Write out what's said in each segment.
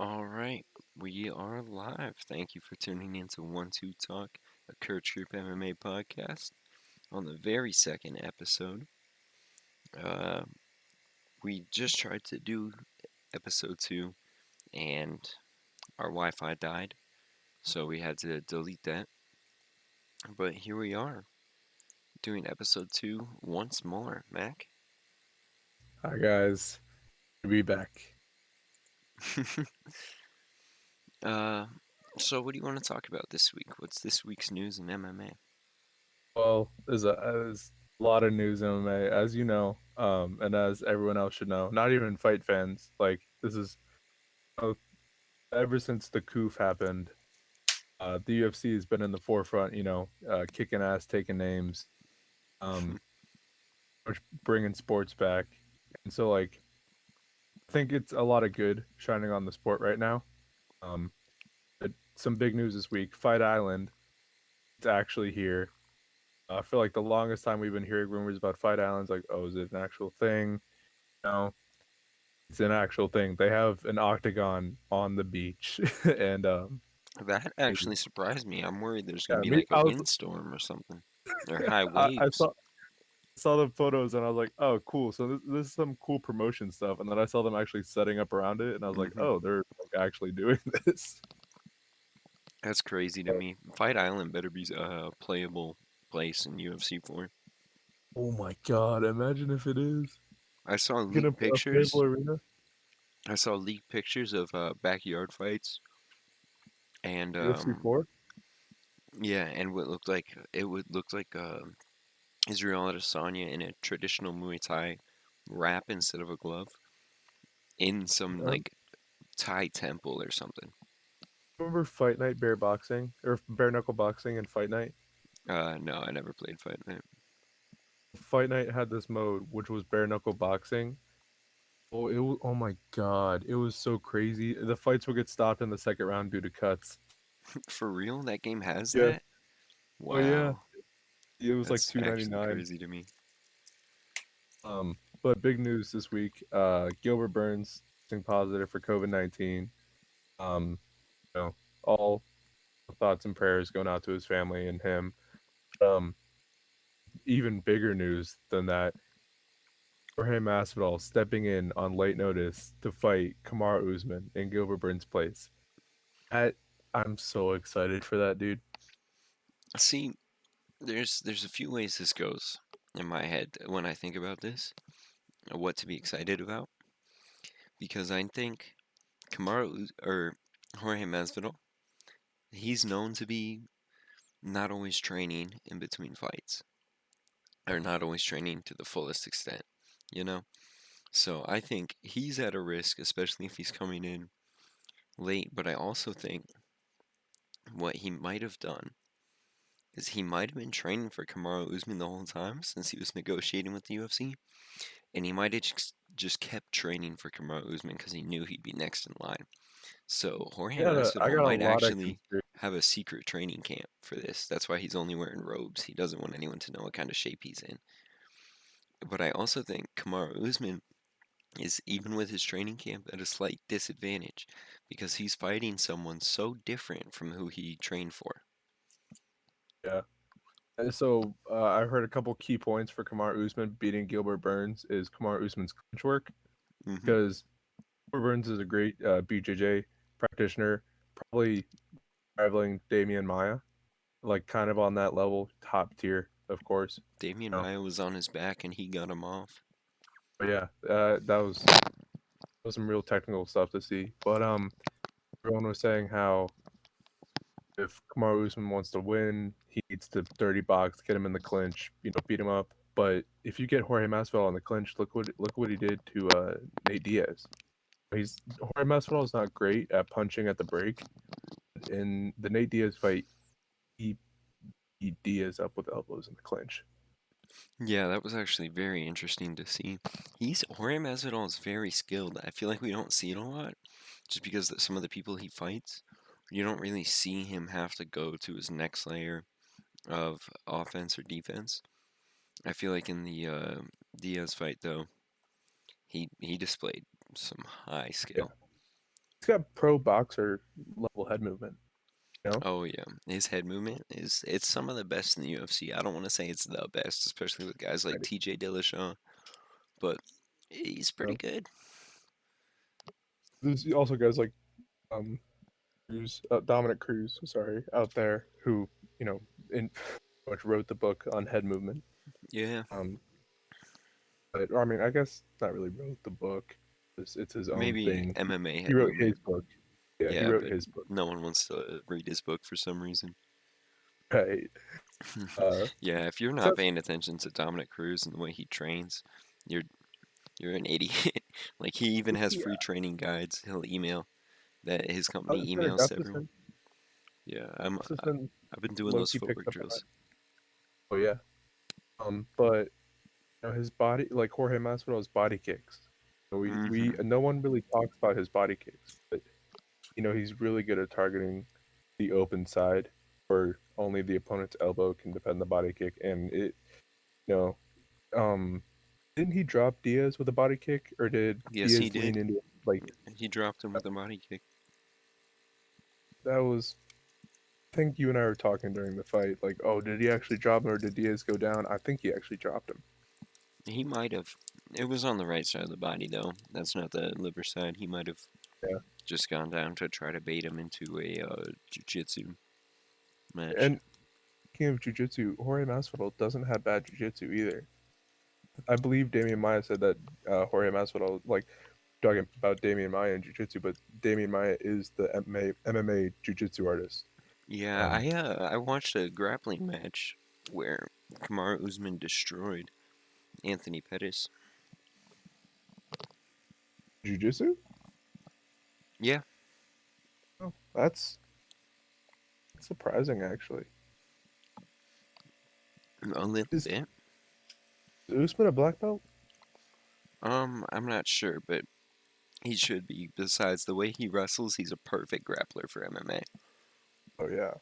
All right, we are live. Thank you for tuning in to One Two Talk, a Curch Group MMA podcast. On the very second episode, uh, we just tried to do episode 2, and our Wi-Fi died, so we had to delete that. But here we are, doing episode 2 once more, Mac. Hi guys, good to be back. uh, so what do you want to talk about this week? What's this week's news in MMA? Well, there's a lot of news in MMA, as you know, and as everyone else should know. Not even fight fans. Like this is uh, ever since the coup happened, the UFC has been in the forefront. Kicking ass, taking names, um, bringing sports back, and so I think it's a lot of good shining on the sport right now. Um, but some big news this week: Fight Island, it's actually here. For like the longest time, we've been hearing rumors about Fight Islands. Like, oh, is it an actual thing? No, it's an actual thing. They have an octagon on the beach, and That actually surprised me. I'm worried there's gonna yeah, be me. like a windstorm or something, or high I waves. saw the photos and I was like, oh, cool. So this is some cool promotion stuff. And then I saw them actually setting up around it, and I was like, hmm oh, they're like, actually doing this. That's crazy to me. Fight Island better be a playable place in UFC 4. Oh my god! Imagine if it is. I saw Gonna leaked a playable pictures. arena. I saw leaked pictures of backyard fights, and UFC 4. yeah, and what looked like it would look like Israel Adesanya in a traditional Muay Thai wrap instead of a glove in some like Thai temple or something. Remember Fight Night Bear Boxing or Bare Knuckle Boxing and Fight Night? No, I never played Fight Night. Fight Night had this mode which was bare knuckle boxing. Oh my god, it was so crazy. The fights would get stopped in the second round due to cuts. For real, that game has Yeah. that? Oh yeah. Wow, It was like that's actually 299. crazy to me. But big news this week. Gilbert Burns testing positive for COVID-19. Um, all thoughts and prayers going out to his family and him. Um, Even bigger news than that. Jorge Masvidal stepping in on late notice to fight Kamaru Usman in Gilbert Burns' place. I I'm so excited for that, dude. See, there's a few ways this goes in my head when I think about this, what to be excited about, because I think or Jorge Masvidal, he's known to be not always training in between fights, or not always training to the fullest extent, you know? So I think he's at a risk, especially if he's coming in late, but I also think what he might have done is he might have been training for Kamaru Usman the whole time since he was negotiating with the UFC. And he might have just kept training for Kamaru Usman because he knew he'd be next in line. So Jorge I Masvidal got a might lot of actually conspiracy. have a secret training camp for this. That's why he's only wearing robes. He doesn't want anyone to know what kind of shape he's in. But I also think Kamaru Usman is, even with his training camp, at a slight disadvantage because he's fighting someone so different from who he trained for. Yeah. And so I heard a couple key points for Kamar Usman beating Gilbert Burns is Kamar Usman's clinch work hmm because Gilbert Burns is a great BJJ practitioner, probably rivaling Damian Maya, like kind of on that level, top tier, of course. Damian You know? Maia was on his back and he got him off. But yeah, that was some real technical stuff to see. But everyone was saying how if Kamaru Usman wants to win, he needs to dirty box, get him in the clinch, beat him up. But if you get Jorge Masvidal in the clinch, look what he did to Nate Diaz. Jorge Masvidal is not great at punching at the break. In the Nate Diaz fight, he beat Diaz up with elbows in the clinch. Yeah, that was actually very interesting to see. Jorge Masvidal is very skilled. I feel like we don't see it a lot, just because some of the people he fights, you don't really see him have to go to his next layer of offense or defense. I feel like in the Diaz fight though, he displayed some high Yeah, skill. He's got pro boxer level head movement. You know, Oh yeah, his head movement is it's some of the best in the UFC. I don't want to say it's the best, especially with guys like right, TJ Dillashaw, but he's you pretty know. good. There's also guys like um Dominic Cruz, sorry, out there who you know in much wrote the book on head movement. Yeah, Um, but or, I mean, I guess not really wrote the book. It's his own maybe thing. MMA He head wrote his movement. book. Yeah, he Yeah, wrote but his book. no one wants to read his book for some reason. Right. Uh, Yeah, if you're so not paying attention to Dominic Cruz and the way he trains, you're you're an idiot. Like he even has yeah, free training guides. He'll email that his company Alexander emails to everyone. Gustafsson. Yeah, Gustafsson I've been doing low those key picks footwork up on that. drills. Oh yeah. But you know, his body, like Jorge Masvidal's body kicks. We Hmm. no one really talks about his body kicks, but you know he's really good at targeting the open side, where only the opponent's elbow can defend the body kick, and it you know didn't he drop Diaz with a body kick, or did Yes, he Diaz lean did. into it? Like He dropped him with a body kick. that was. I think you and I were talking during the fight, like, oh, did he actually drop him or did Diaz go down? I think he actually dropped him. He might have. It was on the right side of the body, though. That's not the liver side. He might have Yeah. just gone down to try to bait him into a jiu-jitsu match. And speaking of jujitsu, Jorge Masvidal doesn't have bad jujitsu either. I believe Damian Maya said that Jorge Masvidal, like talking about Damian Maya and jiu-jitsu, but Damian Maya is the MMA jiu-jitsu artist. Yeah, Um, I watched a grappling match where Kamaru Usman destroyed Anthony Pettis. Jiu-jitsu? Yeah, Oh, that's surprising actually. a little Is bit. Usman a black belt? I'm not sure, but he should be. Besides the way he wrestles, he's a perfect grappler for MMA. Oh yeah.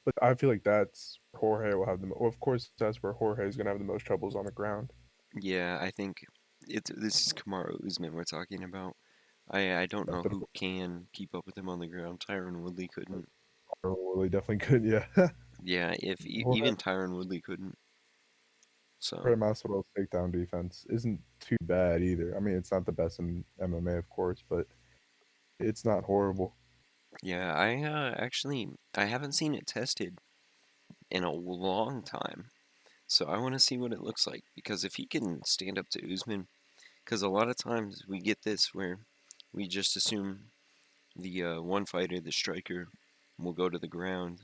But I feel like that's Jorge will have the. Well, of course, that's where Jorge is gonna have the most troubles on the ground. Yeah, I think this is Kamaru Usman we're talking about. I don't know But who can keep up with him on the ground. Tyron Woodley couldn't. Jorge definitely could. Yeah. Yeah, if Jorge, even Tyron Woodley couldn't. So Jorge Masvidal's takedown defense isn't too bad either. I mean, it's not the best in MMA, of course, but it's not horrible. yeah, I haven't seen it tested in a long time. So I want to see what it looks like because if he can stand up to Usman, because a lot of times we get this where we just assume the one fighter, the striker, will go to the ground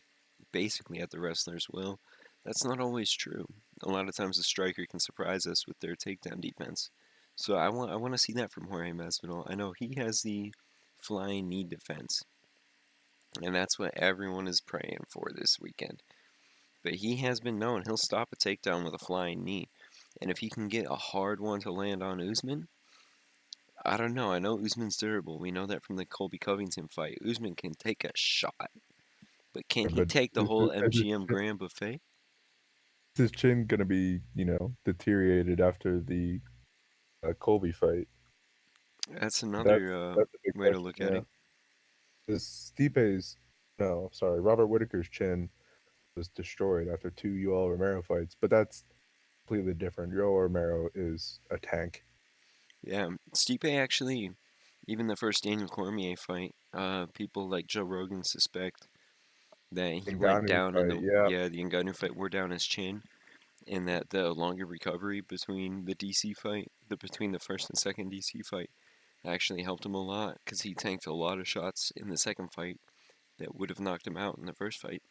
basically at the wrestler's will. That's not always true. A lot of times the striker can surprise us with their takedown defense. So I want to see that from Jorge Masvidal. I know he has the flying knee defense, and that's what everyone is praying for this weekend. But he has been known he'll stop a takedown with a flying knee. And if he can get a hard one to land on Usman, I don't know. I know Usman's durable. We know that from the Colby Covington fight. Usman can take a shot. But can he But take the is, whole is his MGM chin, Grand Buffet? is his chin gonna be, deteriorated after the Colby fight? That's That's another that's a big way to question. look at Yeah, it. because Stipe's no, sorry, Robert Whitaker's chin was destroyed after two Yoel Romero fights, but that's completely different. Yoel Romero is a tank. Yeah, Stipe actually, even the first Daniel Cormier fight, people like Joe Rogan suspect that he went Ngannou down in fight, the yeah, the Ngannou fight wore down his chin, and that the longer recovery between the DC fight, between the first and second DC fight, actually helped him a lot because he tanked a lot of shots in the second fight that would have knocked him out in the first fight.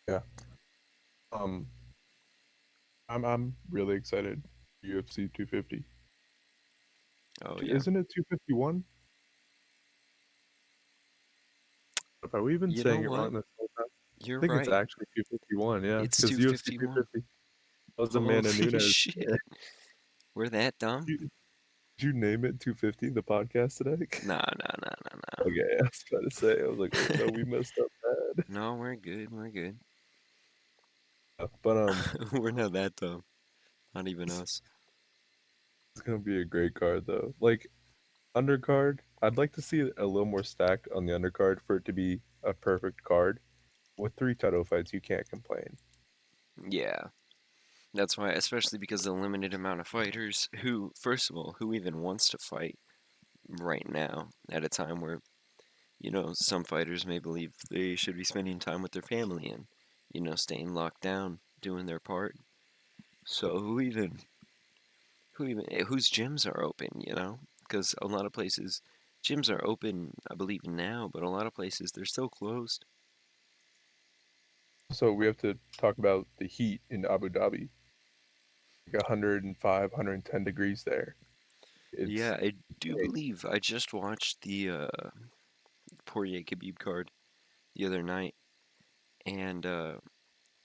yeah. Um, I'm really excited. UFC 250. Oh yeah, Isn't it 251? Are we even you know saying it what? wrong this whole time? I You're think it's right. actually 251, yeah, It's because UFC 251. 250 was Amanda Holy Nunes. Yeah. shit, we're that dumb? Did you name it 250, the podcast today? Nah, nah, nah, nah, nah. Okay, I was about to say, I was like, oh no, we messed up bad. No, we're good. We're good. But We're not that dumb. Not even it's, us. it's gonna be a great card though. Like Undercard, I'd like to see it a little more stacked on the undercard for it to be a perfect card. With 3 title fights, you can't complain. Yeah, that's why, especially because of the limited amount of fighters who, first of all, who even wants to fight right now at a time where, some fighters may believe they should be spending time with their family and, staying locked down, doing their part. So whose gyms are open? Because a lot of places, gyms are open, I believe now, but a lot of places they're still closed. So we have to talk about the heat in Abu Dhabi. Like 105, 110 degrees there. It's Yeah, I do insane. believe I just watched the Poirier Khabib card the other night, and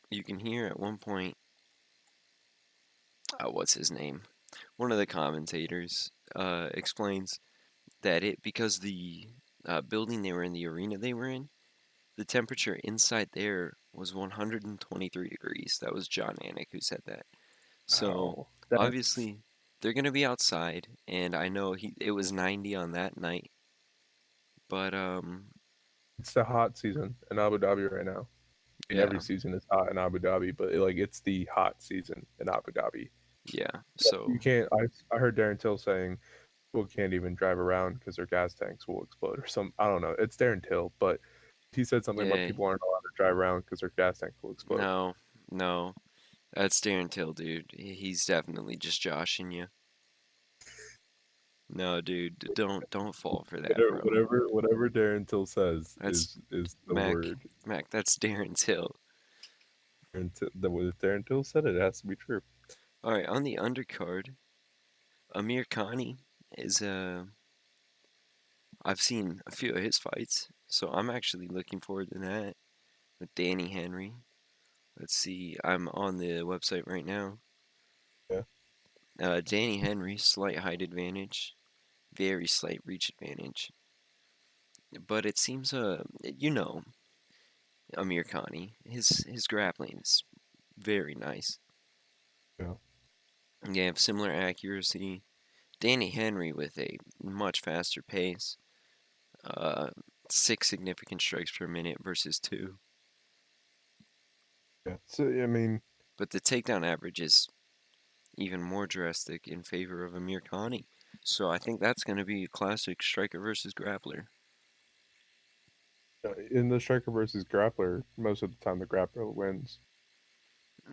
you can hear at one point, what's his name? One of the commentators explains that because the building they were in, the arena they were in, the temperature inside there was 123 degrees. That was John Anik who said that. So Wow. That's obviously they're gonna be outside, and I know it was 90 on that night, but it's the hot season in Abu Dhabi right now. I mean, every yeah, season is hot in Abu Dhabi, but it's the hot season in Abu Dhabi. yeah. You So can't. I heard Darren Till saying people can't even drive around because their gas tanks will explode or some. I don't know. It's Darren Till, but he said something about yeah, people aren't allowed to drive around because their gas tanks will explode. no, no, that's Darren Till, dude. He's definitely just joshing you. No, dude, don't fall for that, bro. Whatever Darren Till says That's is the Mac. word. Mac, that's Darren Till. If Darren Till said it, it has to be true. All right, on the undercard, Amir Khani is I've seen a few of his fights, so I'm actually looking forward to that with Danny Henry. Let's see, I'm on the website right now. Yeah, Danny Henry, slight height advantage, very slight reach advantage, but it seems Amir Khani, his grappling is very nice. yeah, They have similar accuracy. Danny Henry with a much faster pace, uh, 6 significant strikes per minute versus 2. yeah. So I mean, But the takedown average is even more drastic in favor of Amir Khani. So I think that's going to be a classic striker versus grappler. in the striker versus grappler, most of the time the grappler wins.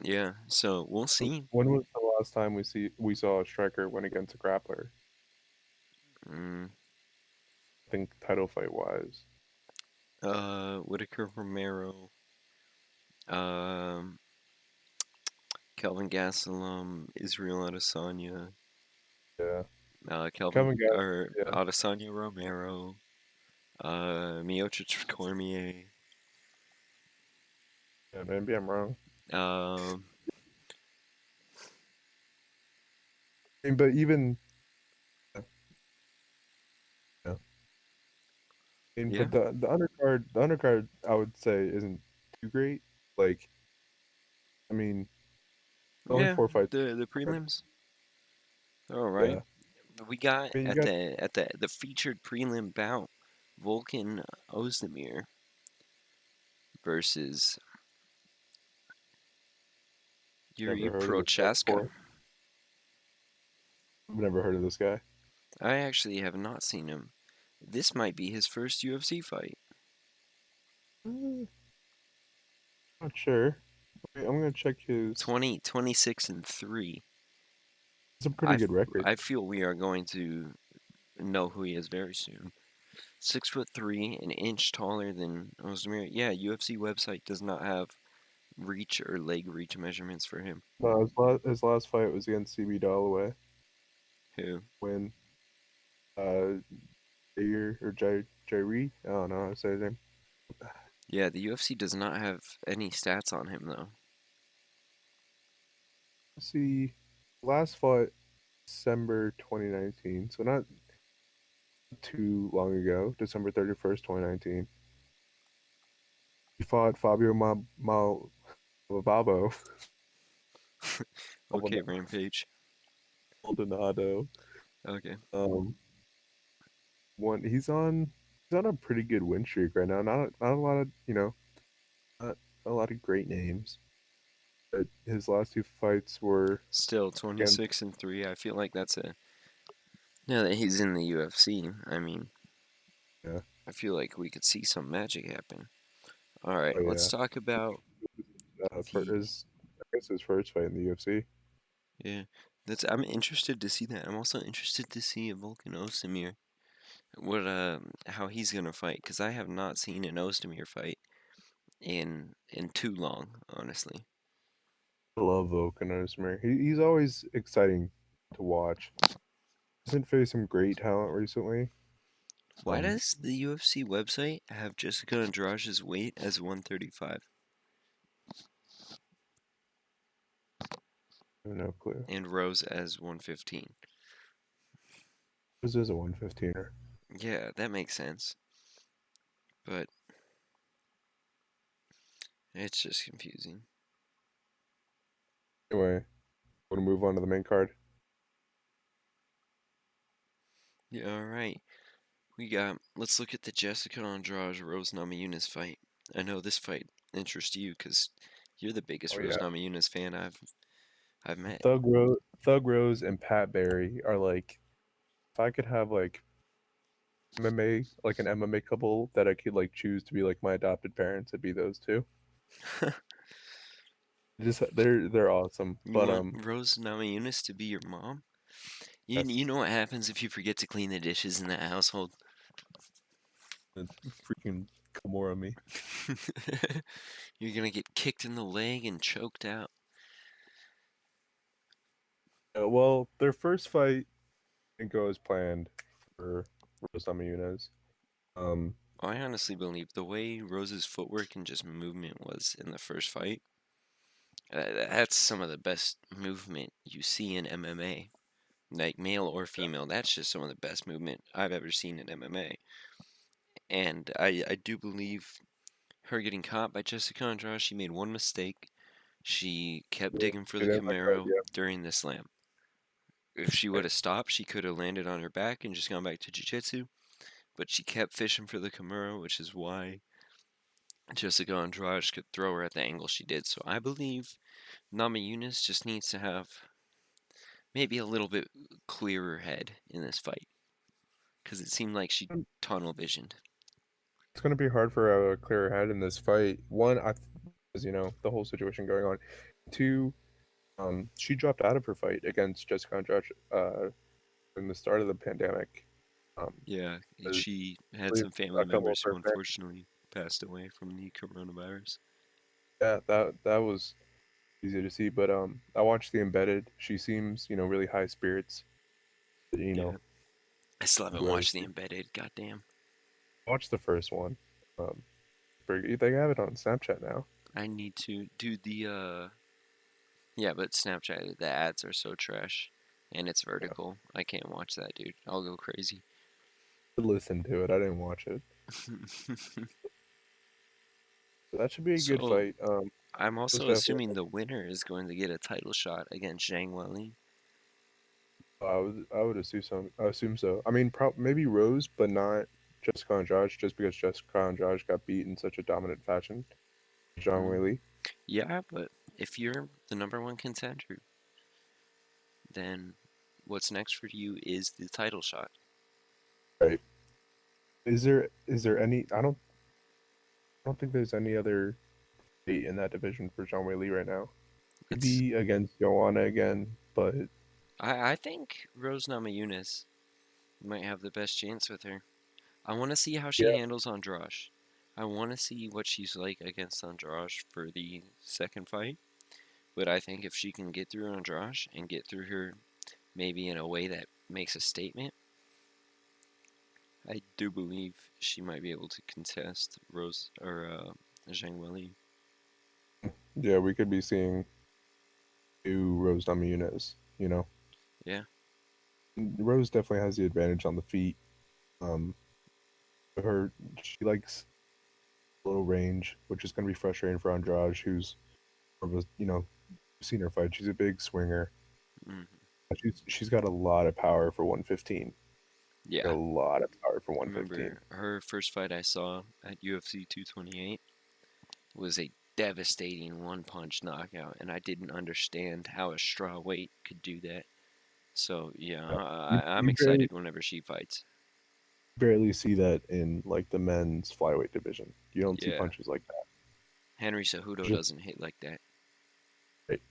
Yeah, so we'll see. When was the last time we saw a striker win against a grappler? Mm, I think title fight wise. Whitaker Romero, um, Kelvin Gastelum, Israel Adesanya, Yeah, Kelvin Kevin Gas. or Yeah, Adesanya Romero, Miocic Cormier, yeah. Maybe I'm wrong. um, I mean, but even yeah. I mean, yeah, but the undercard, I would say isn't too great. Like, I mean, only yeah. 4 fights. The prelims, all right. Yeah, We got I mean, you at got the featured prelim bout, Volkan Ozdemir versus Yuri never heard of this guy Prochaska. before. I've never heard of this guy. I actually have not seen him. This might be his first UFC fight. Not sure. Wait, I'm gonna check his. 26 and 3. It's a pretty I, good record. I feel we are going to know who he is very soon. 6'3", an inch taller than Ozdemir. Yeah, UFC website does not have reach or leg reach measurements for him. No, his last fight was against CB Dalloway Who? when uh Jair or Jairi. I don't know how to say his name. Yeah, the UFC does not have any stats on him though. Let's see, last fought December 2019, so not too long ago. December 31st, 2019. He fought Fabio Maldonado. Okay, Rampage. Maldonado. Okay. Um, one. He's on a pretty good win streak right now. Not a lot of not a lot of great names. But his last two fights were Still against 26-3. I feel like that's a now that he's in the UFC. I mean, yeah. I feel like we could see some magic happen. All right, Oh let's yeah. talk about For the his I guess his first fight in the UFC. yeah. That's I'm interested to see that. I'm also interested to see Volkan Ozdemir. What how he's gonna fight? Because I have not seen an Ozdemir fight in too long, honestly. I love Volkan Ozdemir. He's always exciting to watch. Hasn't faced some great talent recently. Why does the UFC website have Jessica Andrade's weight as 135 I have no clue. and Rose as 115? This is a 115er. Yeah, that makes sense, but it's just confusing. Anyway, want to move on to the main card? Yeah, all right. Let's look at the Jessica Andrade Rose Namajunas fight. I know this fight interests you because you're the biggest Oh Rose yeah. Namajunas fan I've met. Thug Rose and Pat Barry are like if I could have like MMA, like an MMA couple that I could like choose to be like my adopted parents, it'd be those two. Just they're awesome. You But want Rose Namajunas to be your mom? that's You know what happens if you forget to clean the dishes in that household? the freaking Kimura me. You're gonna get kicked in the leg and choked out. Well, their first fight didn't go as planned for Rose Namajunas. Um, I honestly believe the way Rose's footwork and just movement was in the first fight, that's some of the best movement you see in MMA. Like male or female, that's just some of the best movement I've ever seen in MMA. And I do believe her getting caught by Jessica Andrade, she made one mistake. She kept yeah, digging for the it ended like that, Camaro yeah. during the slam. If she would have stopped, she could have landed on her back and just gone back to jiu-jitsu. But she kept fishing for the Camaro, which is why Jessica Andrade could throw her at the angle she did. So I believe Nama Yunus just needs to have maybe a little bit clearer head in this fight because it seemed like she tunnel visioned. It's gonna be hard for a clear head in this fight. One, because the whole situation going on. Two, she dropped out of her fight against Jessica Andrade in the start of the pandemic. Um, Yeah, I she had believe some family a couple of members who her fans. unfortunately passed away from the coronavirus. Yeah, that was easy to see. But I watched the embedded. She seems really high spirits. You Yeah, know, I still haven't Rose. watched the embedded. Goddamn, Watch the first one. They have it on Snapchat now. I need to do the Yeah, but Snapchat the ads are so trash, and it's Yeah, vertical. I can't watch that, dude. I'll go crazy. I listened to it. I didn't watch it. But that should be a good So fight. I'm Rose also definitely. assuming the winner is going to get a title shot against Zhang Weili. I would assume so. I assume so. I mean, maybe Rose, but not Jessica Andrade, just because Jessica Andrade got beat in such a dominant fashion. Zhang Mm, Weili. yeah, but if you're the number one contender, then what's next for you is the title shot. Right. Is there any? I don't think there's any other fight in that division for Zhang Weili right now. It's Maybe against Joanna again, but I think Rose Namajunas might have the best chance with her. I want to see how she yeah, handles Andrade. I want to see what she's like against Andrade for the second fight. But I think if she can get through Andrade and get through her maybe in a way that makes a statement, I do believe she might be able to contest Rose or Zhang Weili. yeah, we could be seeing new Rose Namajunas. Yeah. Rose definitely has the advantage on the feet. Um, her she likes low range, which is going to be frustrating for Andrade, who's more of a seen her fight. She's a big swinger. Mm. She's got a lot of power for 115. Yeah, A lot of power for I 115. remember her first fight I saw at UFC 228 was a devastating one punch knockout, and I didn't understand how a straw weight could do that. So yeah, Uh, I'm you barely excited whenever she fights. barely see that in like the men's flyweight division. You don't see Yeah, punches like that. Henry Cejudo Just doesn't hit like that. right.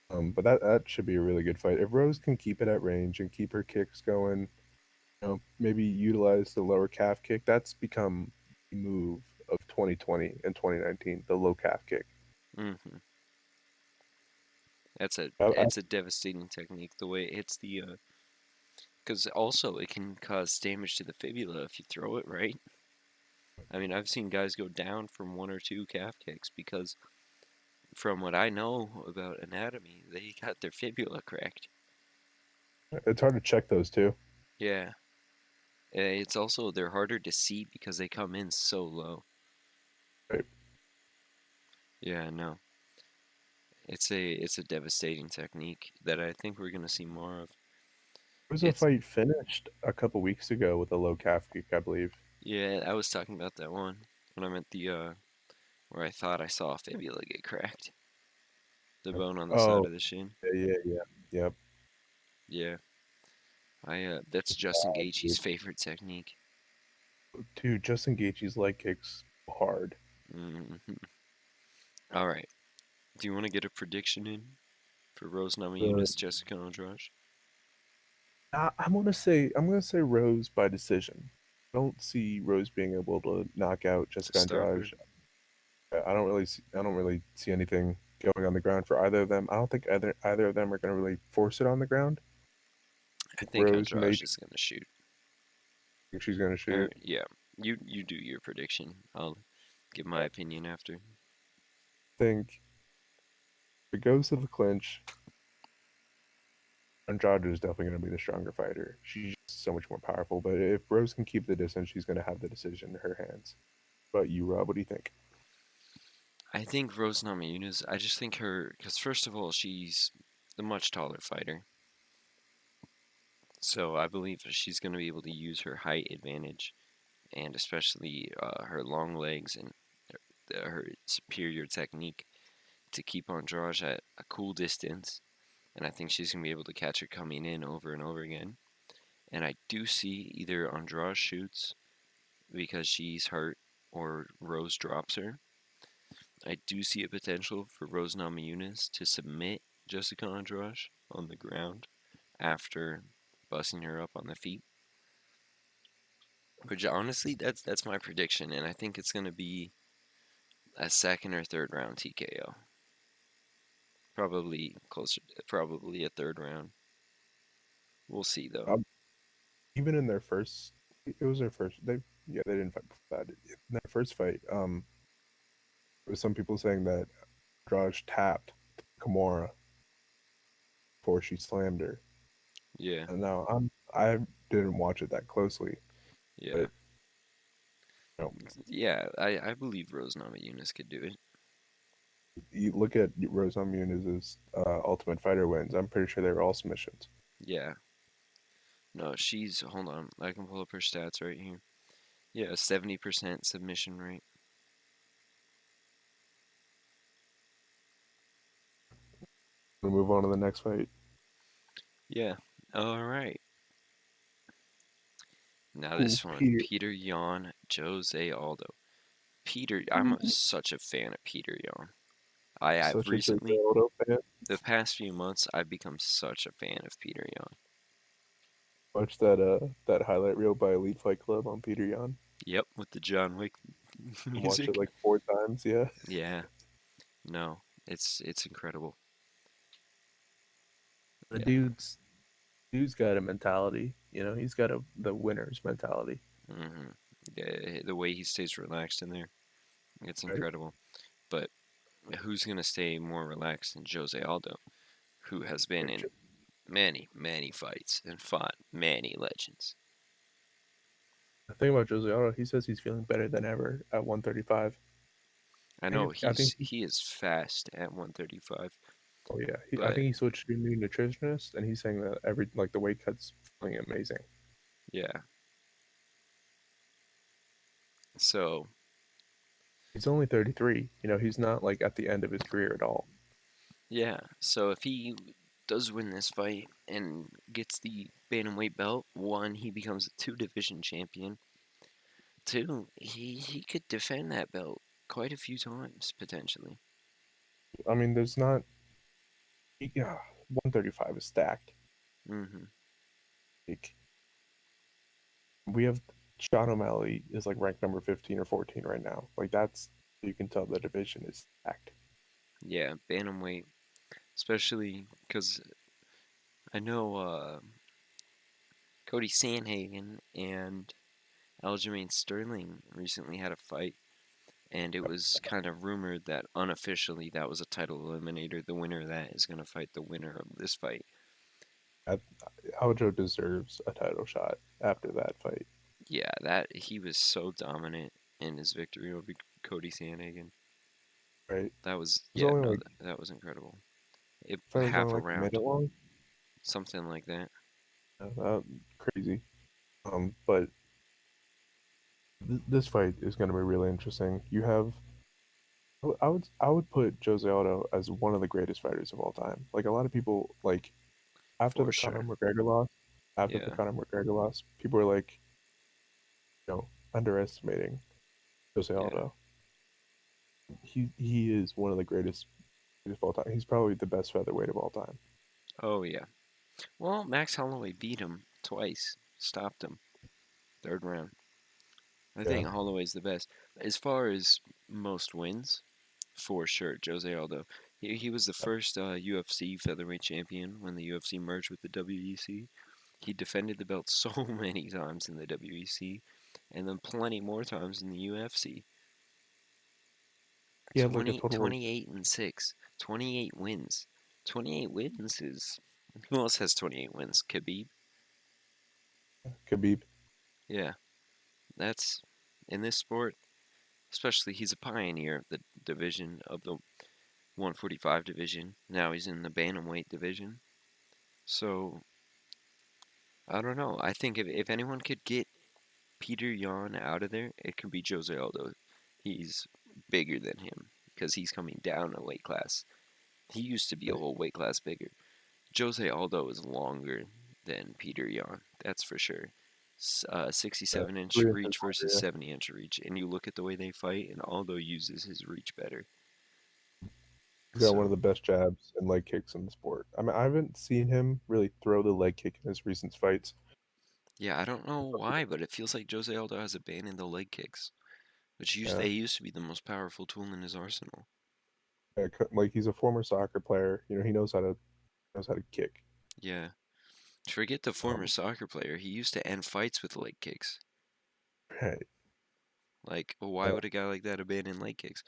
But that should be a really good fight. If Rose can keep it at range and keep her kicks going, maybe utilize the lower calf kick. That's become the move of 2020 and 2019, the low calf kick. Hmm. That's a I it's a devastating technique. The way it hits the because also it can cause damage to the fibula if you throw it right. I mean, I've seen guys go down from one or two calf kicks because, from what I know about anatomy, they got their fibula cracked. it's hard to check those too. Yeah, it's also they're harder to see because they come in so low. Right. Yeah, no, it's a devastating technique that I think we're gonna see more of. There was a It's fight finished a couple weeks ago with a low calf kick, I believe. yeah, I was talking about that one when I meant the where I thought I saw a fibula get cracked, the bone on the side Oh, of the shin. yeah. Yep. Yeah, I that's Justin Gaethje's favorite technique. Dude, Justin Gaethje's leg kicks hard. Hmm. All right, do you want to get a prediction in for Rose Uh, Namajunas, Jessica Andrade? I'm gonna say Rose by decision. I don't see Rose being able to knock out To Jessica stop her. Andrade. I don't really see anything going on the ground for either of them. I don't think either of them are gonna really force it on the ground. I I think think Rose Andrade maybe is gonna shoot. think she's gonna shoot. Yeah, you do your prediction. I'll give my I opinion after. think if it goes to the clinch, Andrade is definitely gonna be the stronger fighter. She's just so much more powerful. But if Rose can keep the distance, she's gonna have the decision in her hands. But you, Rob, what do you think? I think Rose Namajunas. I just think her because first of all, she's the much taller fighter, so I believe she's gonna be able to use her height advantage and especially her long legs and her superior technique to keep Andrade at a cool distance. And I think she's gonna be able to catch her coming in over and over again. And I do see either Andrade shoots because she's hurt or Rose drops her. I do see a potential for Rose Namajunas to submit Jessica Andrade on the ground after busting her up on the feet. Which honestly, that's my prediction, and I think it's gonna be a second or third round TKO. Probably closer, probably a third round. We'll see though. Even in their first, it was their first. They didn't fight before that. In their first fight, there was some people saying that Andrade tapped Kimura before she slammed her. Yeah, And now I didn't watch it that closely, yeah, but you know, yeah. I believe Rose Namajunas could do it. you look at Rose Namajunas' Ultimate Fighter wins. I'm pretty sure they were all submissions. Yeah. No, she's. Hold on, I can pull up her stats right here. Yeah, 70% submission rate. We'll move on to the next fight. Yeah. All right. Now Ooh, this one, Peter, Peter Yan, Jose Aldo. Peter, such a fan of Peter Yan. I've such a Jose recently, Aldo fan. the past few months, I've become such a fan of Peter Yan. Watch that highlight reel by Elite Fight Club on Peter Yan. Yep, with the John Wick I watched it music. like 4 times. Yeah, Yeah, no, it's incredible. the Yeah. dude's got a mentality. He's got the winner's mentality. Hmm. The way he stays relaxed in there, it's Right? incredible. But who's gonna stay more relaxed than Jose Aldo, who has been in many, many fights and fought many legends? The thing about Jose Aldo, he says he's feeling better than ever at 135. I I know think, I think he is fast at 135, oh yeah, I but think he switched to a new nutritionist, and he's saying that every like the weight cut's feeling amazing. Yeah. So, He's only 33. You know, he's not like at the end of his career at all. yeah. So if he does win this fight and gets the bantamweight belt, one, he becomes a two division champion. Two, he could defend that belt quite a few times potentially. I mean, there's not. Yeah, 135 is stacked. Hmm. Like, we have Sean O'Malley is like ranked number 15 or 14 right now. Like that's you can tell the division is stacked. Yeah, bantamweight, especially because I know Cody Sanhagen and Aljamain Sterling recently had a fight, and it was kind of rumored that unofficially that was a title eliminator. The winner of that is going to fight the winner of this fight. I, Aljo deserves a title shot after that fight, Yeah, that he was so dominant in his victory over Cody Sanhagen. right? It That was was yeah, only no, like that was incredible. It fight was only half a like a round, minute long. something like that. Crazy. But this fight is going to be really interesting. You have I would put Jose Aldo as one of the greatest fighters of all time. Like a lot of people like after For the Conor sure. McGregor loss, Yeah. people were like, underestimating Jose Yeah. Aldo. He is one of the greatest of all time. He's probably the best featherweight of all time. Oh yeah. Well, Max Holloway beat him twice. Stopped him. Third round. I Yeah, think Holloway's the best. As far as most wins, for sure, Jose Aldo. He was the first UFC featherweight champion when the UFC merged with the WEC. He defended the belt so many times in the WEC, and then plenty more times in the UFC. he had like a total of 28 and 6. 28 wins. 28 wins is. Who else has 28 wins? Khabib? Khabib. Yeah, that's. In this sport, especially, he's a pioneer of the division, of the 145 division. Now he's in the bantamweight division. So, I don't know. I think if anyone could get Peter Yan out of there, it could be Jose Aldo. He's bigger than him because he's coming down a weight class. He used to be a whole weight class bigger. Jose Aldo is longer than Peter Yan, that's for sure. 67-inch 3 inches reach versus longer. 70-inch reach. And you look at the way they fight, and Aldo uses his reach better. He's got one of So, the best jabs and leg kicks in the sport. I mean, I haven't seen him really throw the leg kick in his recent fights. yeah, I don't know why, but it feels like Jose Aldo has abandoned the leg kicks, which Yeah, they used to be the most powerful tool in his arsenal. like he's a former soccer player. You know, he knows how to kick. Yeah. Forget the former Um, soccer player. He used to end fights with leg kicks. right. Like, why would a guy like that abandon leg kicks?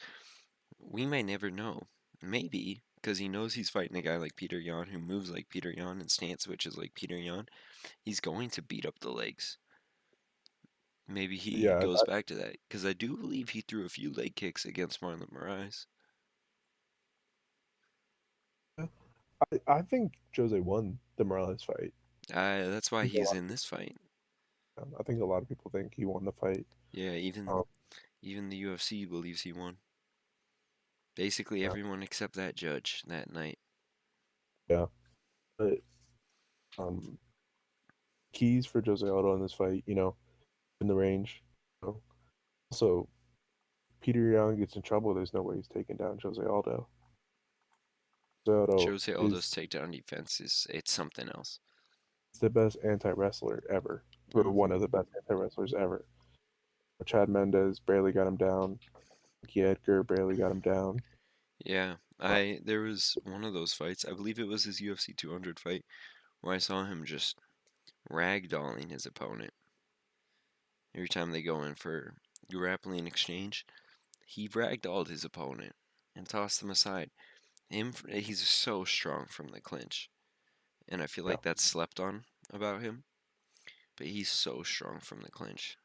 We may never know. Maybe because he knows he's fighting a guy like Peter Yan who moves like Peter Yan and stance switches like Peter Yan. He's going to beat up the legs. Maybe he Yeah, goes back to that because I do believe he threw a few leg kicks against Marlon Moraes. I think Jose won the Morales fight. That's I why think a he's lot, in this fight. I think a lot of people think he won the fight. Yeah, Um, even the UFC believes he won. Basically, yeah, everyone except that judge that night. yeah. But um, keys for Jose Aldo in this fight, in the range. Also, Peter Young gets in trouble. There's no way he's taking down Jose Aldo. Jose Aldo Jose Aldo's is takedown defense is it's something else. the best anti wrestler ever, or one Hmm. of the best anti wrestlers ever. Chad Mendez barely got him down. Mickey Edgar barely got him down. Yeah, Uh, I there was one of those fights. I believe it was his UFC 200 fight where I saw him just ragdolling his opponent every time they go in for grappling exchange. He ragdolled his opponent and tossed him aside. He's so strong from the clinch, and I feel yeah, like that's slept on about him. But he's so strong from the clinch,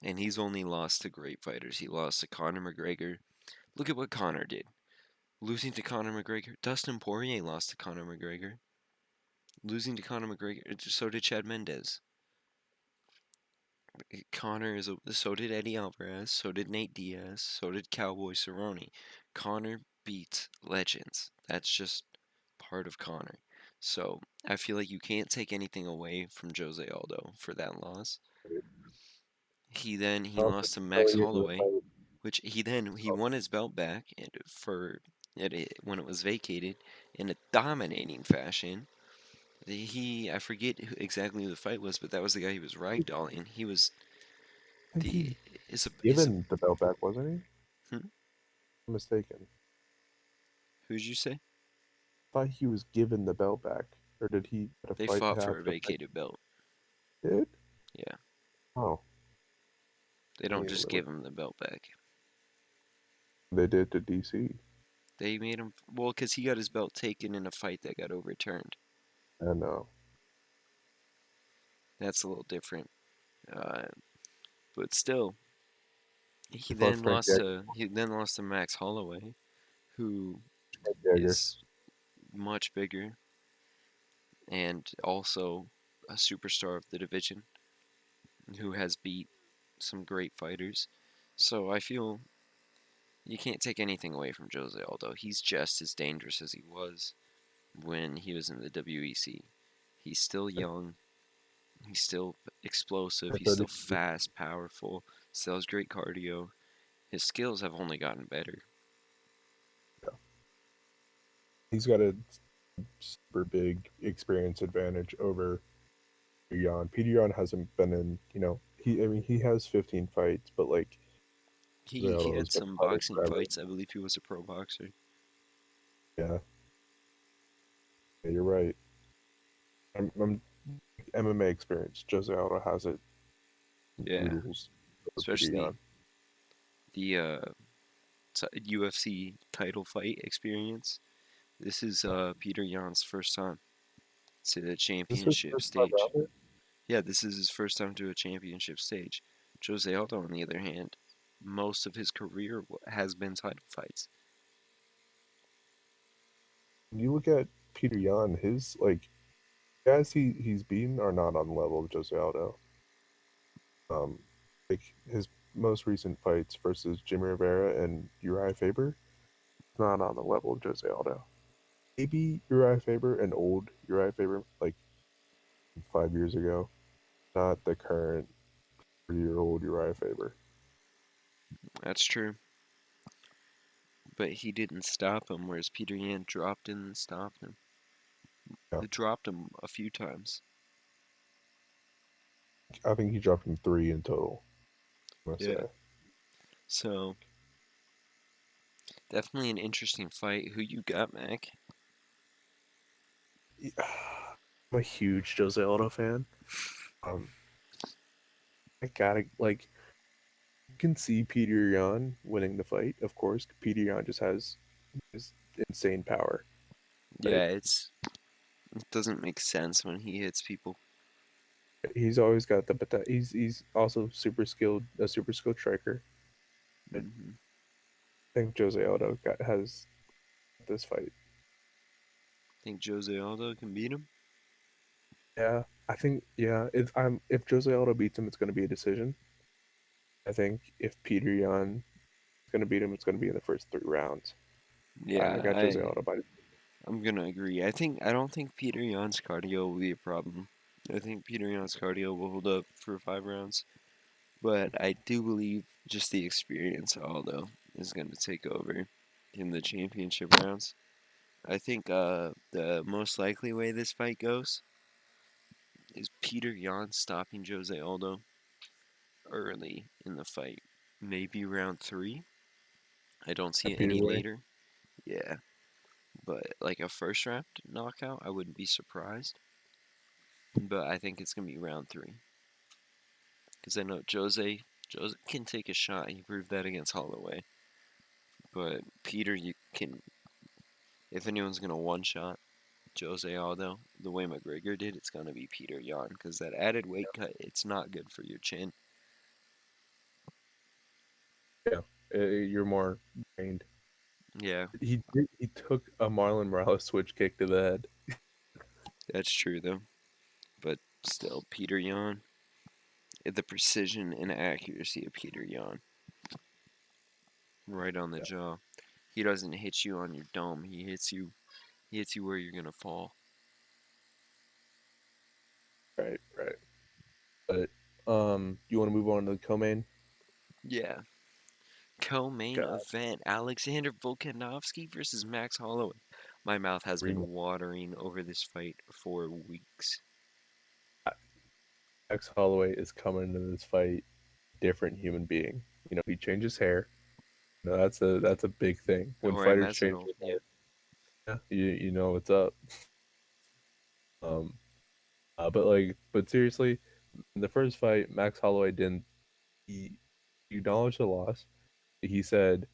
and he's only lost to great fighters. He lost to Conor McGregor. Look at what Conor did. Losing to Conor McGregor. Dustin Poirier lost to Conor McGregor. Losing to Conor McGregor, so did Chad Mendez. So did Eddie Alvarez, so did Nate Diaz, so did Cowboy Cerrone. Conor beats legends. That's just part of Conor. So I feel like you can't take anything away from Jose Aldo for that loss. He I'll put lost to Max going into the Holloway, fight. which he won his belt back and when it was vacated in a dominating fashion. I forget exactly who the fight was, but that was the guy he was ragdolling. He was I think the he is a given the belt back, wasn't he? hmm? I'm mistaken. Who'd you say? I thought he was given the belt back, or did he get a They fight fought for a have to fight? vacated belt. Did? Yeah, Oh, they I don't need to just look. give him the belt back. They did to DC. They made him well because he got his belt taken in a fight that got overturned. I know. That's a little different, uh, but still, He fought Frank Yeager. he then lost to Max Holloway, who Frank Yeager. is much bigger and also a superstar of the division, who has beat some great fighters. So I feel you can't take anything away from Jose Aldo. He's just as dangerous as he was when he was in the WEC. He's still young. He's still explosive. For He's still 33. fast, powerful. Still has great cardio. His skills have only gotten better. Yeah. He's got a super big experience advantage over Jan. Peter Yan hasn't been in, I mean, he has 15 fights, but like, He Ronaldo has had been some fighting boxing forever. fights. I believe he was a pro boxer. Yeah, yeah, you're right. I'm MMA experience. Jose Aldo has it Yeah, oodles over Peter especially Yan. the UFC title fight experience. This is Yeah. Peter Yan's first time to the This is his championship first time stage. rounder. Yeah, this is his first time to a championship stage. Jose Aldo, on the other hand, most of his career has been title fights. When you look at Peter Yan, his like guys he's beaten are not on the level of Jose Aldo. Um, like his most recent fights versus Jimmy Rivera and Uriah Faber, not on the level of Jose Aldo. Maybe Uriah Faber, an old Uriah Faber, like 5 years ago, not the current 3-year-old Uriah Faber. That's true. But he didn't stop him, whereas Peter Yan dropped him and stopped him. Yeah, He dropped him a few times. I think he dropped him 3 in total. I'm gonna Yeah. say. So, definitely an interesting fight. Who you got, Mac? Yeah, I'm a huge Jose Aldo fan. Um, I gotta like you can see Peter Yan winning the fight. Of course, Peter Yan just has this insane power. Right? Yeah, it doesn't make sense when he hits people. He's always got but he's also a super skilled striker. I Hmm. think Jose Aldo has this fight. Think Jose Aldo can beat him? Yeah, I think if Jose Aldo beats him, it's going to be a decision. I think if Peter Yan is going to beat him, it's going to be in the first 3 rounds. I Yeah, got Jose Aldo by. I'm gonna agree. I don't think Peter Yan's cardio will be a problem. I think Peter Yan's cardio will hold up for 5 rounds. But I do believe just the experience Aldo is gonna take over in the championship rounds. I think the most likely way this fight goes is Peter Yan stopping Jose Aldo early in the fight. Maybe round 3. I don't see it Be the any way. later. Yeah. But like a first round knockout, I wouldn't be surprised. But I think it's gonna be round 3 because I know Jose can take a shot. He proved that against Holloway. But Peter, you can if anyone's gonna one shot Jose Aldo the way McGregor did, it's gonna be Peter Yan because that added weight cut, it's not good for your chin. Yeah, you're more trained. Yeah, He took a Marlon Morales switch kick to the head. That's true though. But still, Peter Yan, the precision and accuracy of Peter Yan, right on the Yeah, jaw. He doesn't hit you on your dome. He hits you. He hits you where you're gonna fall. right, right. But you want to move on to the co-main? Yeah. Co-main God, event: Alexander Volkanovski versus Max Holloway. My mouth has been rematch. watering over this fight for weeks. Max Holloway is coming into this fight different human being. He changes hair. That's a big thing when Jorge fighters change Masvidal, their yeah. hair. Yeah, you know what's up. Um, but seriously, in the first fight, Max Holloway didn't. He acknowledged the loss. He said,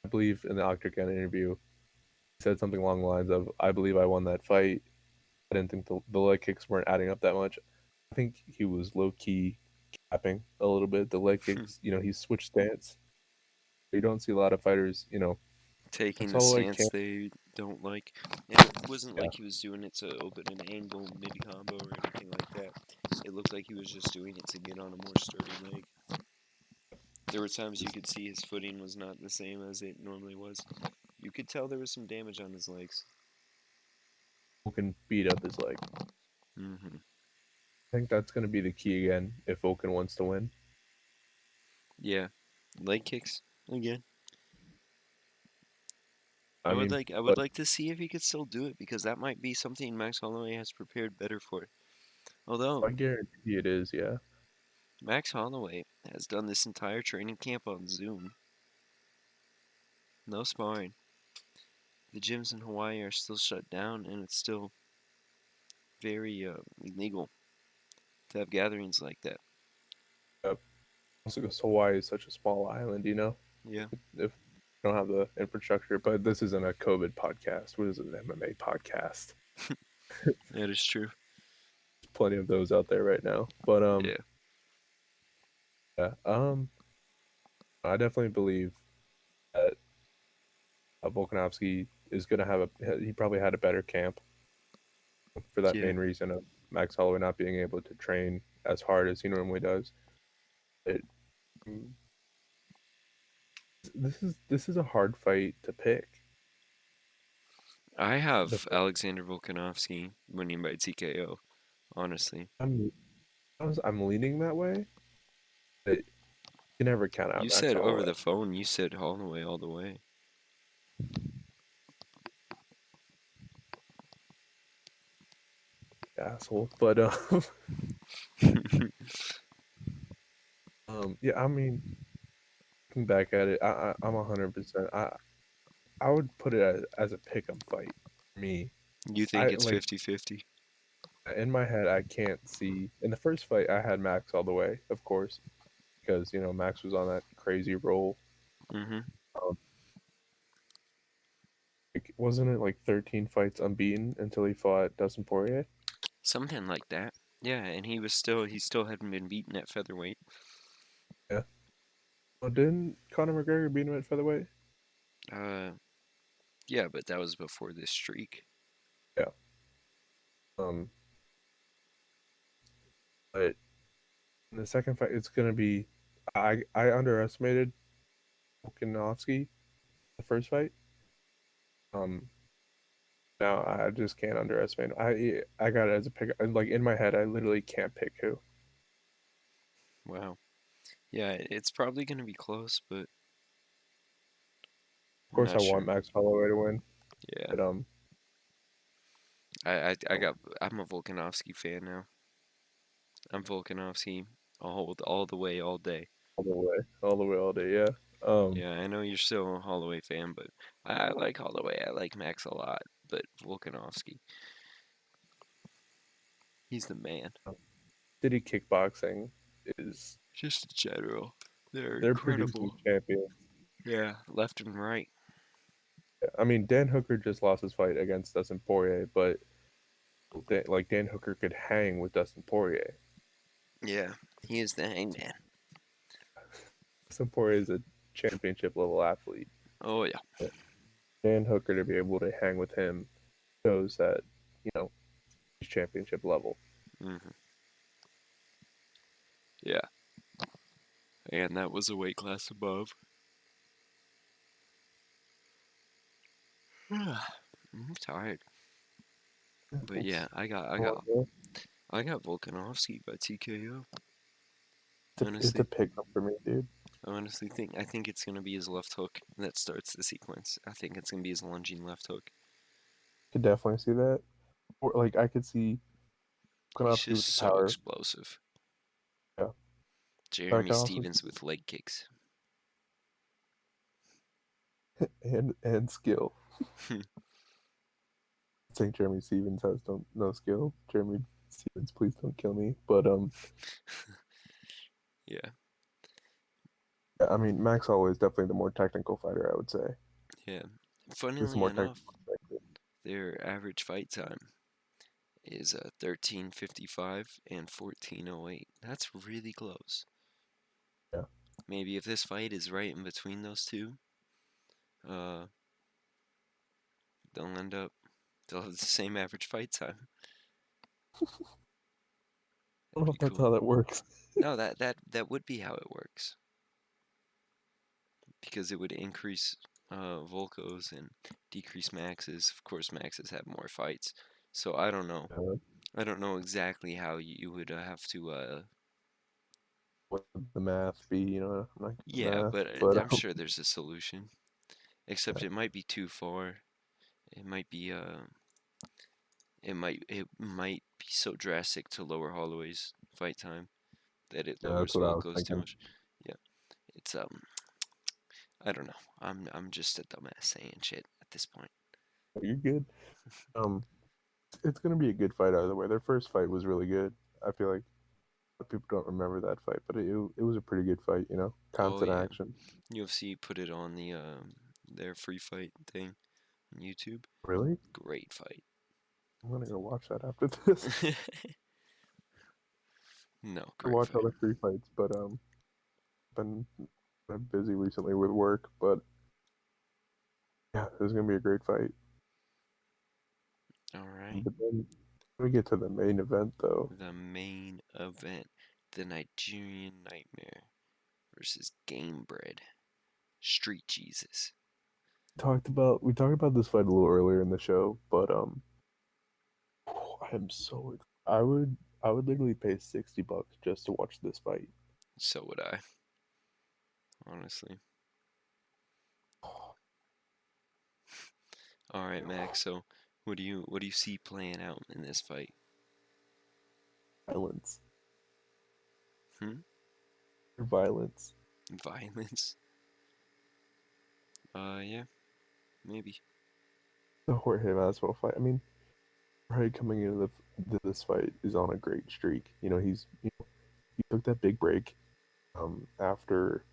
I believe in the Octagon interview, he said something along the lines of, "I believe I won that fight. I didn't think the leg kicks weren't adding up that much." I think he was low key capping a little bit. The leg kicks, he switched stance. You don't see a lot of fighters, Taking Max the Holloway stance can't. they don't like. And it wasn't Yeah, like he was doing it to open an angle mid combo or anything like that. It looked like he was just doing it to get on a more sturdy leg. There were times you could see his footing was not the same as it normally was. You could tell there was some damage on his legs. Volk can beat up his leg. Hmm. I think that's going to be the key again if Vulcan wants to win. Yeah, leg kicks again. I mean, I would but like to see if he could still do it because that might be something Max Holloway has prepared better for. I Although guarantee it is. Yeah, Max Holloway has done this entire training camp on Zoom, no sparring. The gyms in Hawaii are still shut down, and it's still very illegal to have gatherings like that. yep. Also, because Hawaii is such a small island, Yeah, if you don't have the infrastructure. But this isn't a COVID podcast. What is it, an MMA podcast? that is true. There's plenty of those out there right now. But Yeah, yeah, I definitely believe that Volkanovski is gonna have a. He probably had a better camp for that yeah. main reason of Max Holloway not being able to train as hard as he normally does. It, this is a hard fight to pick. I The have Alexander Volkanovski winning by TKO, honestly. I'm I'm leaning that way, but you can never count You out Max said over Holloway. the phone, you said Holloway all the way. Asshole. But yeah, I mean, looking back at it, I'm 100%. I would put it as a pick 'em fight. Me, You think I it's like 50-50? in my head, I can't see. In the first fight, I had Max all the way, of course, because Max was on that crazy roll. Mm-hmm. Um, wasn't it like 13 fights unbeaten until he fought Dustin Poirier? Something like that. Yeah, and he still hadn't been beaten at featherweight. Yeah. Well, didn't Conor McGregor beat him at featherweight? Uh, yeah, but that was before this streak. Yeah. Um, but in the second fight, it's gonna be. I underestimated Volkanovski the first fight. Um, Now I just can't underestimate. I got it as a pick. Like in my head, I literally can't pick who. Of Wow. Yeah, it's probably gonna be close, but I'm course, not I want sure. Max Holloway to win, Yeah, but I'm a Volkanovski fan now. I'm Volkanovski all the way, all day. all the way, all the way, all day. Yeah. Um, Yeah, I know you're still a Holloway fan, but I like Holloway. I like Max a lot, but Volkanovski, he's the man. City kickboxing is Just in general, they're they're producing incredible. champions. Yeah, left and right. I mean, Dan Hooker just lost his fight against Dustin Poirier, but like Dan Hooker could hang with Dustin Poirier. Yeah, he is the hangman. Dustin Poirier is a championship level athlete. Oh yeah. Dan Hooker to be able to hang with him shows that you know championship level. Hmm. Yeah, and that was a weight class above. I'm tired, but It's yeah, I got Volkanovski by TKO. it's a Honestly, pick up for me, dude. I think it's gonna be his left hook that starts the sequence. I think it's gonna be his lunging left hook. Could definitely see that. Or like I could see He's Konofsky just with the so power. explosive. Yeah. But I Jeremy can also Stevens with leg kicks. see and skill. Saying Jeremy Stevens has don't no skill. Jeremy Stevens, please don't kill me. But Yeah, yeah, I mean Max Holloway is definitely the more technical fighter. I would say yeah. he's the Funnily more enough, technical fighter. their average fight time is 13:55 and 14:08. That's really close. Yeah, Maybe if this fight is right in between those two, uh, they'll end up they'll have the same average fight time. I don't That'd know be if that's cool. how that works. No, that would be how it works because it would increase Volkos and decrease Maxes. Of course, Maxes have more fights, so I don't know. Uh, I don't know exactly how you would have to. what would the math be? You know, I'm not good at Yeah, math, but but I'm sure there's a solution. Except yeah, it might be too far. It might be it might be so drastic to lower Holloway's fight time that it yeah, that's lowers what I was Volko's too thinking. much. Yeah, it's I don't know. I'm just a dumbass saying shit at this point. You're good. Um, it's gonna be a good fight either way. Their first fight was really good. I feel like people don't remember that fight, but it was a pretty good fight. You know, Oh constant yeah, action. UFC put it on their free fight thing on YouTube. Really, Great fight. I'm gonna go watch that after this. No, I great watch fight. other free fights, but been busy recently with work. But yeah, this is gonna be a great fight. All right. But then we get to the main event, though. The main event, the Nigerian Nightmare versus Game Bread, Street Jesus. We talked about this fight a little earlier in the show, but I'm so I would literally pay $60 just to watch this fight. So would I, honestly. All right, Max. So, what do you see playing out in this fight? Violence, Hmm? violence. Violence? Yeah, maybe. The Jorge Masvidal fight. I mean, Jorge coming into this fight is on a great streak. You know, he took that big break after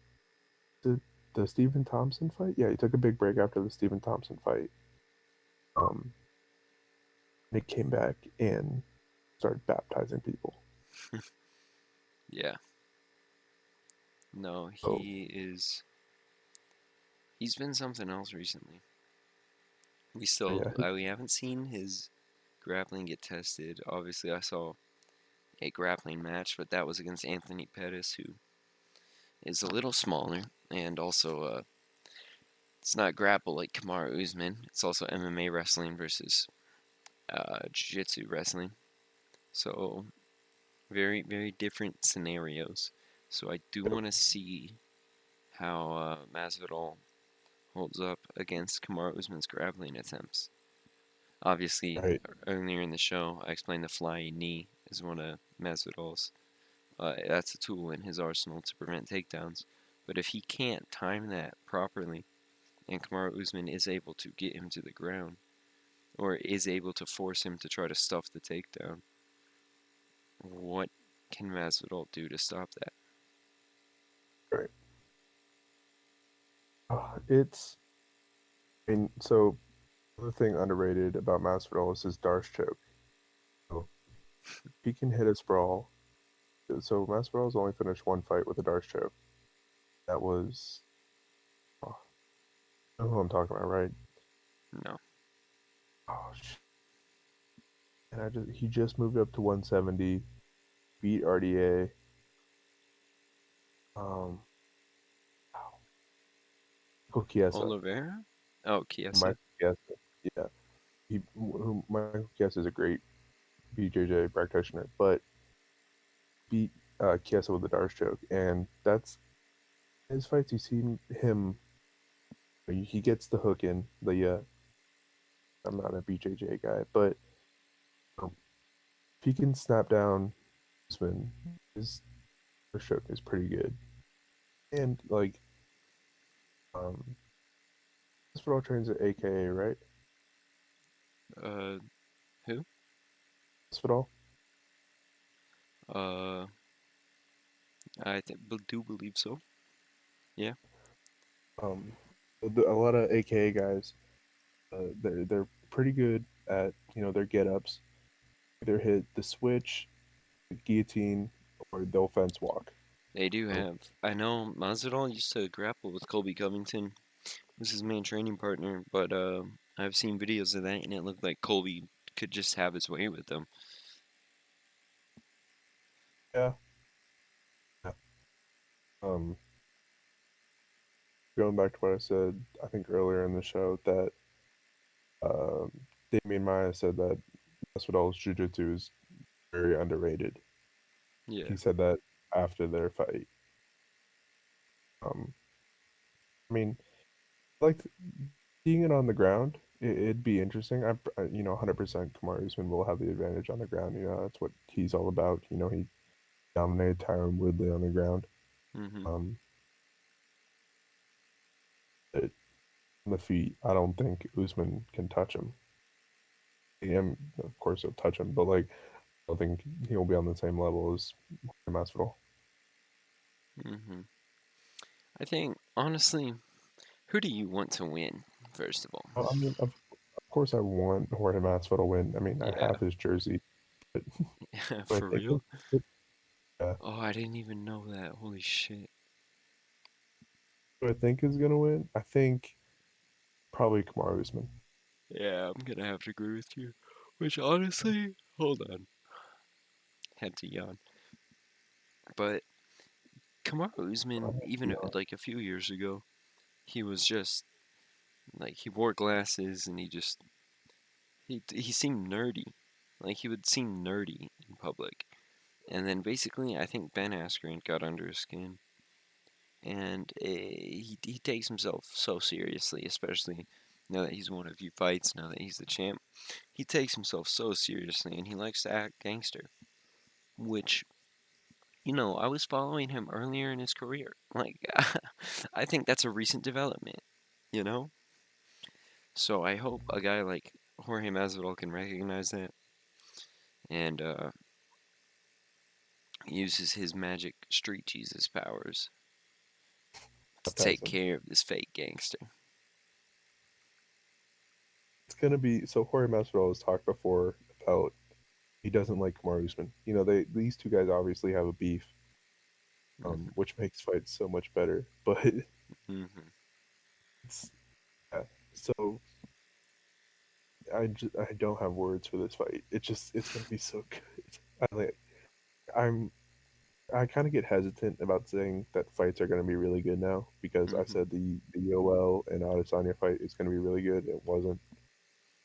the Stephen Thompson fight. Yeah, he took a big break after the Stephen Thompson fight. Um, and he came back and started baptizing people. Yeah. No, So he's been something else recently. yeah, We haven't seen his grappling get tested. Obviously, I saw a grappling match, but that was against Anthony Pettis, who is a little smaller and also it's not grapple like Kamaru Usman. It's also MMA wrestling versus jiu-jitsu wrestling. So very very different scenarios. So I do want to see how Masvidal holds up against Kamaru Usman's grappling attempts. Obviously, right, earlier in the show, I explained the flying knee is one of Masvidal's. That's a tool in his arsenal to prevent takedowns. But if he can't time that properly, and Kamaru Usman is able to get him to the ground, or is able to force him to try to stuff the takedown, what can Masvidal do to stop that? right. It's I mean, so the thing underrated about Masvidal is his Darce choke. So he can hit a sprawl. So Masvidal's only finished one fight with a Darce choke. That was oh, you know who I'm talking about, right? No. Oh, shit. and he just moved up to 170, beat RDA. Um, Michael Chiesa, Oliveira? Oh, Chiesa. Michael Chiesa, yeah, Michael Chiesa is a great BJJ practitioner, but beat Chiesa with a Darce choke, and that's his fights. You see him, he gets the hook in. I'm not a BJJ guy, but um, if he can snap down Usman, his Darce choke is pretty good. And like, um, Hospital trains at AKA, right? Uh, who? Hospital. Uh, do believe so. Yeah, Um, a lot of AKA guys, they're pretty good at their get ups. Either hit the switch, the guillotine, or they'll fence walk. they do So have. I know Masvidal used to grapple with Colby Covington, was his main training partner, but I've seen videos of that, and it looked like Colby could just have his way with them. yeah, yeah. Um, Going back to what I said, I think earlier in the show that um, Damian Maya said that Masvidal's jiu-jitsu is very underrated. Yeah. He said that after their fight. Um, I mean, like seeing it on the ground, it'd be interesting. 100% Kamar Usman will have the advantage on the ground. That's what he's all about. He dominated Tyron Woodley on the ground. Mhm. Um, it, on the feet, I don't think Usman can touch him. And of course, he'll touch him, but like, I don't think he'll be on the same level as Masvidal. Mhm. I think honestly, who do you want to win? First of all. I mean, of course, I want Jorge Masvidal to win. I mean, I Yeah. have his jersey, but I For think real? yeah, Oh, I didn't even know that. Holy shit. who I think is gonna win. I think probably Kamar Usman. Yeah, I'm gonna have to agree with you. Which honestly, hold on, had to yawn. But Kamaru Usman, even Yeah, like a few years ago, he was just like he wore glasses and he seemed nerdy. Like he would seem nerdy in public. And then basically, I think Ben Askren got under his skin, and he takes himself so seriously, especially now that he's won a few fights, now that he's the champ. He takes himself so seriously, and he likes to act gangster, which I was following him earlier in his career. Like, I think that's a recent development, you know? So I hope a guy like Jorge Masvidal can recognize that and uses his magic street Jesus powers to baptize take him. care of this fake gangster. It's gonna be so. Jorge Masvidal has talked before about he doesn't like Kamar Usman. These two guys obviously have a beef, Hmm. which makes fights so much better. But Hmm. it's yeah. So I don't have words for this fight. It's gonna be so good. I'm I kind of get hesitant about saying that fights are gonna be really good now because I Hmm. said the Yoel and Adesanya fight is gonna be really good. It wasn't.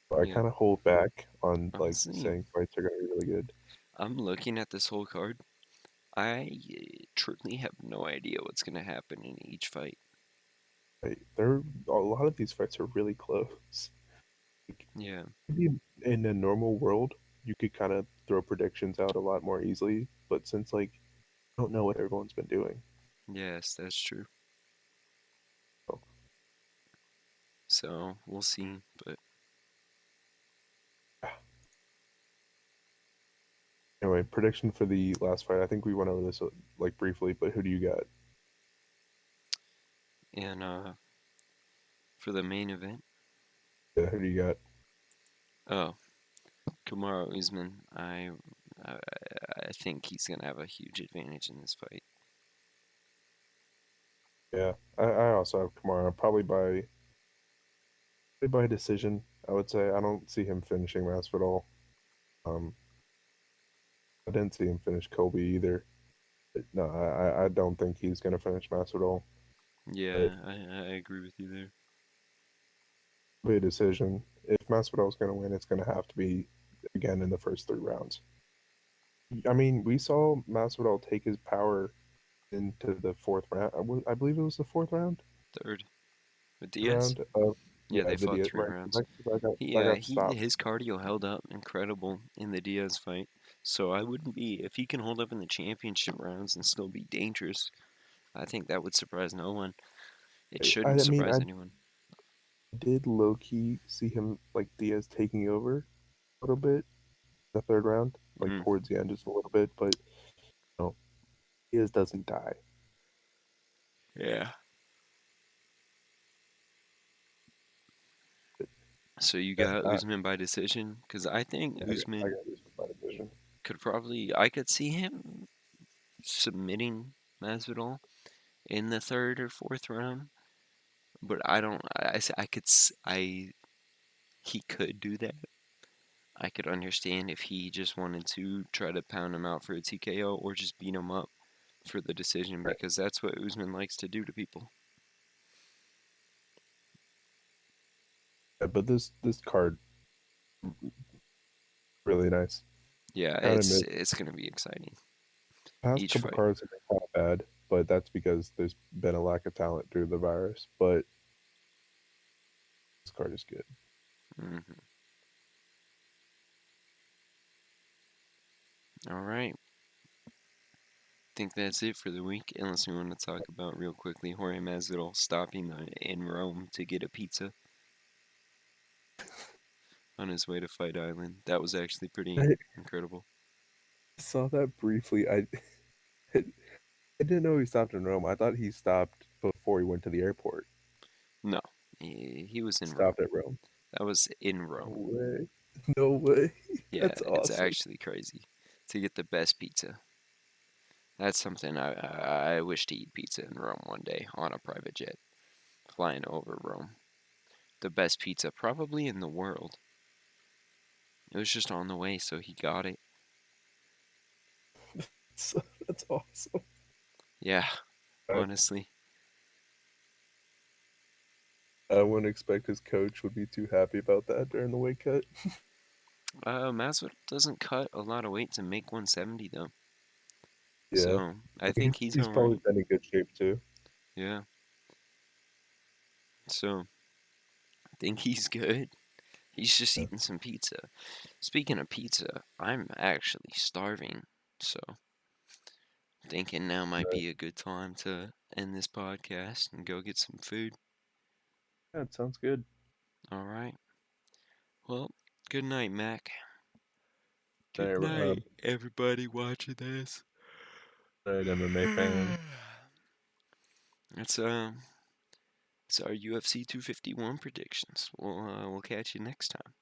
So I Yeah, kind of hold back on like honestly, saying fights are gonna be really good. I'm looking at this whole card. I truly have no idea what's gonna happen in each fight. A lot of these fights are really close. Like, Yeah, maybe in a normal world, you could kind of throw predictions out a lot more easily, but since like I don't know what everyone's been doing. yes, that's true. So, So we'll see, but yeah. Anyway, prediction for the last fight. I think we went over this like briefly, but who do you got? and for the main event, Yeah, who do you got? oh, Kamaru Usman, I I think he's gonna have a huge advantage in this fight. Yeah, I also have Kamara probably by decision. I would say I don't see him finishing Masvidal. Um, I didn't see him finish Kobe either. No, I don't think he's gonna finish Masvidal. But Yeah, I agree with you there. be a decision. If Masvidal's gonna win, it's gonna have to be again in the first 3 rounds. I mean, we saw Masvidal take his power into the fourth round. I believe it was the fourth round. Third with Third Diaz. round of Yeah, they the fought Diaz, three right? 'Cause rounds. that got He stopped. his cardio held up incredible in the Diaz fight. So I wouldn't be if he can hold up in the championship rounds and still be dangerous. I think that would surprise no one. It shouldn't I mean, surprise I anyone. did low key see him like Diaz taking over a little bit the third round, like Mm, towards the end just a little bit, but no, Diaz doesn't die. yeah. So you Yeah, got Usman by decision? Because I think I Usman got this by division. I could see him submitting Masvidal in the third or fourth round, but I don't. I could. He could do that. I could understand if he just wanted to try to pound him out for a TKO or just beat him up for the decision Right. because that's what Usman likes to do to people. Yeah, but this card really nice. Yeah, Gotta admit, it's gonna be exciting. past Each couple fight. cards have been kind of bad, but that's because there's been a lack of talent due to the virus. But this card is good. Hmm. All right. Think that's it for the week. Unless we want to talk about real quickly Jorge Masvidal stopping in Rome to get a pizza on his way to Fight Island. That was actually pretty I incredible. saw that briefly. I didn't know he stopped in Rome. I thought he stopped before he went to the airport. No, he was He in Rome. stopped at Rome. That was in No Rome. way. No way. Yeah, That's it's awesome. actually crazy to get the best pizza. That's something I wish to eat pizza in Rome one day on a private jet, flying over Rome. The best pizza probably in the world. It was just on the way, so he got it. That's awesome. Yeah, I, honestly. I wouldn't expect his coach would be too happy about that during the weight cut. Masvidal doesn't cut a lot of weight to make 170 though, Yeah. so I I mean, think he's he's all probably right. been in good shape too. Yeah, so I think he's good. He's just Yeah. eating some pizza. Speaking of pizza, I'm actually starving, so thinking now might Right. be a good time to end this podcast and go get some food. Yeah, it sounds good. All right. Well, good night, Mac. Good All right, night, everybody watching this. all right, MMA fans. That's it's our UFC 251 predictions. We'll catch you next time.